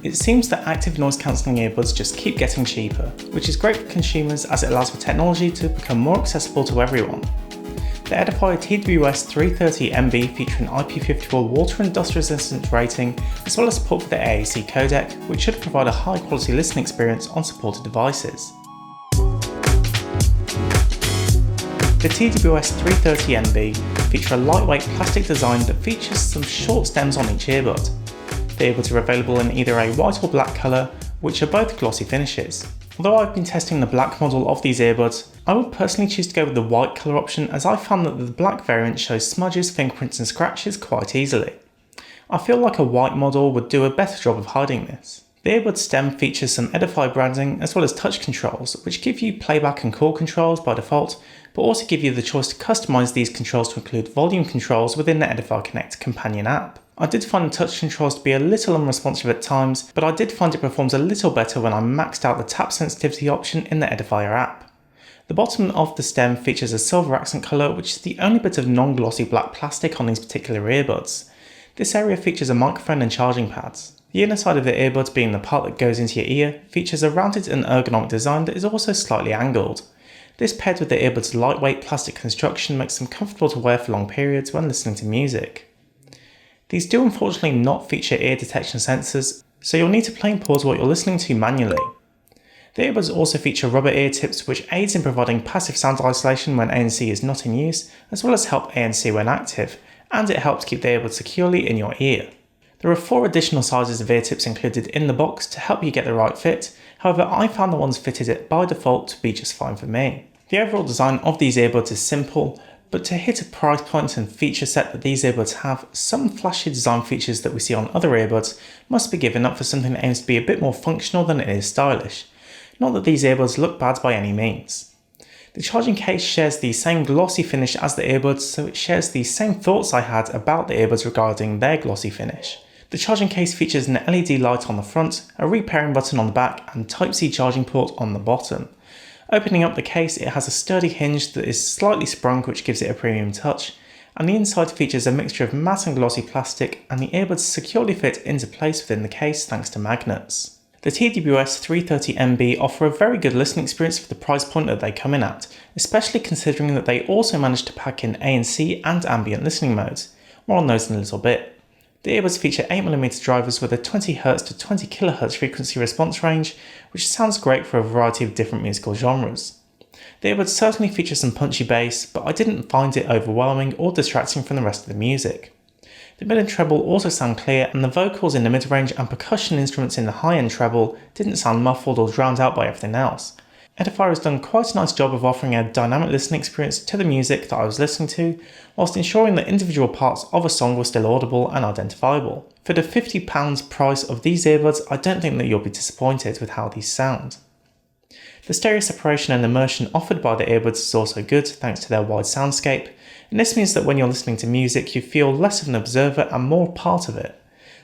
it seems that active noise cancelling earbuds just keep getting cheaper, which is great for consumers as it allows for technology to become more accessible to everyone. The Edifier TWS330 NB feature an IP54 water and dust resistance rating, as well as support for the ANC codec, which should provide a high quality listening experience on supported devices. The TWS330 NB feature a lightweight plastic design that features some short stems on each earbud. The earbuds are available in either a white or black colour, which are both glossy finishes. Although I've been testing the black model of these earbuds, I would personally choose to go with the white colour option, as I found that the black variant shows smudges, fingerprints and scratches quite easily. I feel like a white model would do a better job of hiding this. The earbud stem features some Edifier branding as well as touch controls, which give you playback and call controls by default, but also give you the choice to customise these controls to include volume controls within the Edifier Connect companion app. I did find the touch controls to be a little unresponsive at times, but I did find it performs a little better when I maxed out the tap sensitivity option in the Edifier app. The bottom of the stem features a silver accent colour, which is the only bit of non-glossy black plastic on these particular earbuds. This area features a microphone and charging pads. The inner side of the earbuds, being the part that goes into your ear, features a rounded and ergonomic design that is also slightly angled. This paired with the earbud's lightweight plastic construction makes them comfortable to wear for long periods when listening to music. These do unfortunately not feature ear detection sensors, so you'll need to play and pause what you're listening to manually. The earbuds also feature rubber ear tips, which aids in providing passive sound isolation when ANC is not in use, as well as help ANC when active, and it helps keep the earbud securely in your ear. There are 4 additional sizes of ear tips included in the box to help you get the right fit, however I found the ones fitted by default to be just fine for me. The overall design of these earbuds is simple, but to hit a price point and feature set that these earbuds have, some flashy design features that we see on other earbuds must be given up for something that aims to be a bit more functional than it is stylish. Not that these earbuds look bad by any means. The charging case shares the same glossy finish as the earbuds, so it shares the same thoughts I had about the earbuds regarding their glossy finish. The charging case features an LED light on the front, a repairing button on the back and Type-C charging port on the bottom. Opening up the case, it has a sturdy hinge that is slightly sprung, which gives it a premium touch, and the inside features a mixture of matte and glossy plastic, and the earbuds securely fit into place within the case thanks to magnets. The TWS330 NB offer a very good listening experience for the price point that they come in at, especially considering that they also manage to pack in ANC and ambient listening modes. More on those in a little bit. The earbuds feature 8mm drivers with a 20Hz to 20kHz frequency response range, which sounds great for a variety of different musical genres. The earbuds certainly feature some punchy bass, but I didn't find it overwhelming or distracting from the rest of the music. The mid and treble also sound clear, and the vocals in the mid-range and percussion instruments in the high-end treble didn't sound muffled or drowned out by everything else. Edifier has done quite a nice job of offering a dynamic listening experience to the music that I was listening to, whilst ensuring that individual parts of a song were still audible and identifiable. For the £50 price of these earbuds, I don't think that you'll be disappointed with how these sound. The stereo separation and immersion offered by the earbuds is also good thanks to their wide soundscape, and this means that when you're listening to music you feel less of an observer and more part of it.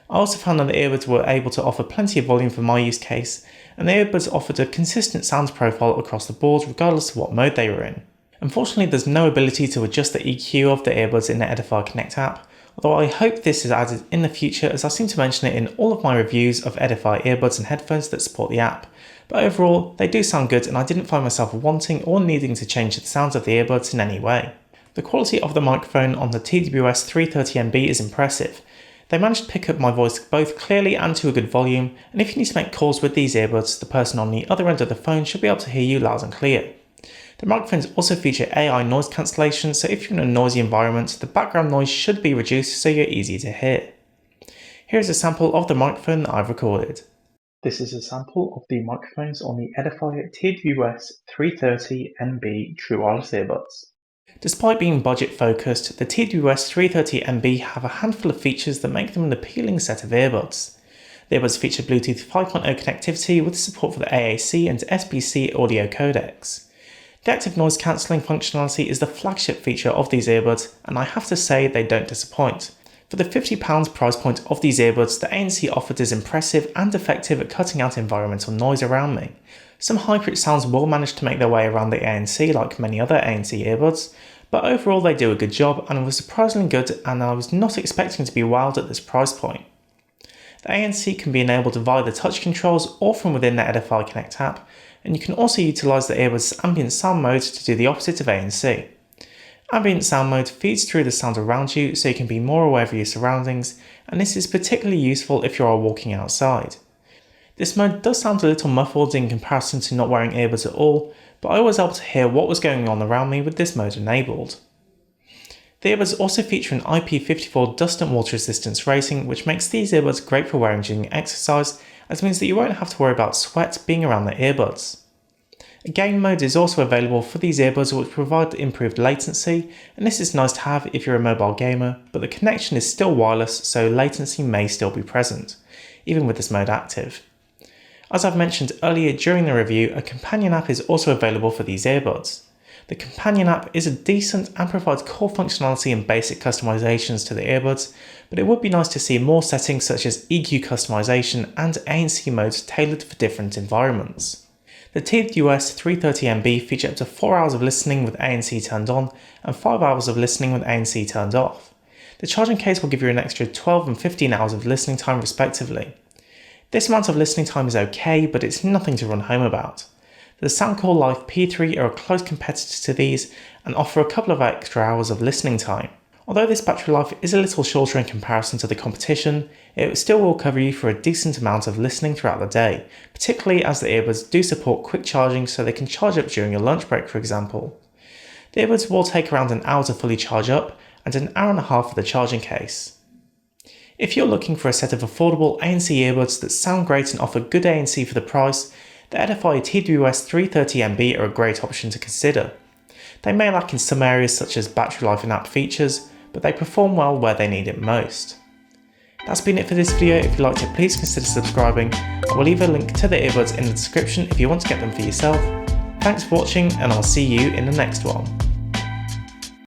I also found that the earbuds were able to offer plenty of volume for my use case, and the earbuds offered a consistent sound profile across the board regardless of what mode they were in. Unfortunately, there's no ability to adjust the EQ of the earbuds in the Edifier Connect app, although I hope this is added in the future, as I seem to mention it in all of my reviews of Edifier earbuds and headphones that support the app. But overall, they do sound good, and I didn't find myself wanting or needing to change the sounds of the earbuds in any way. The quality of the microphone on the TWS330 NB is impressive. They managed to pick up my voice both clearly and to a good volume, and if you need to make calls with these earbuds, the person on the other end of the phone should be able to hear you loud and clear. The microphones also feature AI noise cancellation, so if you're in a noisy environment, the background noise should be reduced so you're easy to hear. Here is a sample of the microphone that I've recorded. This is a sample of the microphones on the Edifier TWS330 NB True Wireless Earbuds. Despite being budget focused, the TWS330 NB have a handful of features that make them an appealing set of earbuds. The earbuds feature Bluetooth 5.0 connectivity with support for the AAC and SBC audio codecs. The active noise cancelling functionality is the flagship feature of these earbuds, and I have to say they don't disappoint. For the £50 price point of these earbuds, the ANC offered is impressive and effective at cutting out environmental noise around me. Some high-pitched sounds will manage to make their way around the ANC like many other ANC earbuds, but overall they do a good job and were surprisingly good, and I was not expecting to be wowed at this price point. The ANC can be enabled via the touch controls or from within the Edifier Connect app, and you can also utilise the earbuds' ambient sound mode to do the opposite of ANC. Ambient sound mode feeds through the sound around you so you can be more aware of your surroundings, and this is particularly useful if you are walking outside. This mode does sound a little muffled in comparison to not wearing earbuds at all, but I was able to hear what was going on around me with this mode enabled. The earbuds also feature an IP54 dust and water resistance rating, which makes these earbuds great for wearing during exercise, as it means that you won't have to worry about sweat being around the earbuds. A game mode is also available for these earbuds, which provide improved latency, and this is nice to have if you're a mobile gamer, but the connection is still wireless, so latency may still be present, even with this mode active. As I've mentioned earlier during the review, a companion app is also available for these earbuds. The companion app is decent and provides core functionality and basic customizations to the earbuds, but it would be nice to see more settings such as EQ customization and ANC modes tailored for different environments. The TWS330 NB feature up to 4 hours of listening with ANC turned on and 5 hours of listening with ANC turned off. The charging case will give you an extra 12 and 15 hours of listening time respectively. This amount of listening time is okay, but it's nothing to run home about. The Soundcore Life P3 are a close competitor to these and offer a couple of extra hours of listening time. Although this battery life is a little shorter in comparison to the competition, it still will cover you for a decent amount of listening throughout the day, particularly as the earbuds do support quick charging so they can charge up during your lunch break, for example. The earbuds will take around an hour to fully charge up and an hour and a half for the charging case. If you're looking for a set of affordable ANC earbuds that sound great and offer good ANC for the price, the Edifier TWS330 NB are a great option to consider. They may lack in some areas such as battery life and app features, but they perform well where they need it most. That's been it for this video. If you liked it, please consider subscribing. I will leave a link to the earbuds in the description if you want to get them for yourself. Thanks for watching, and I'll see you in the next one.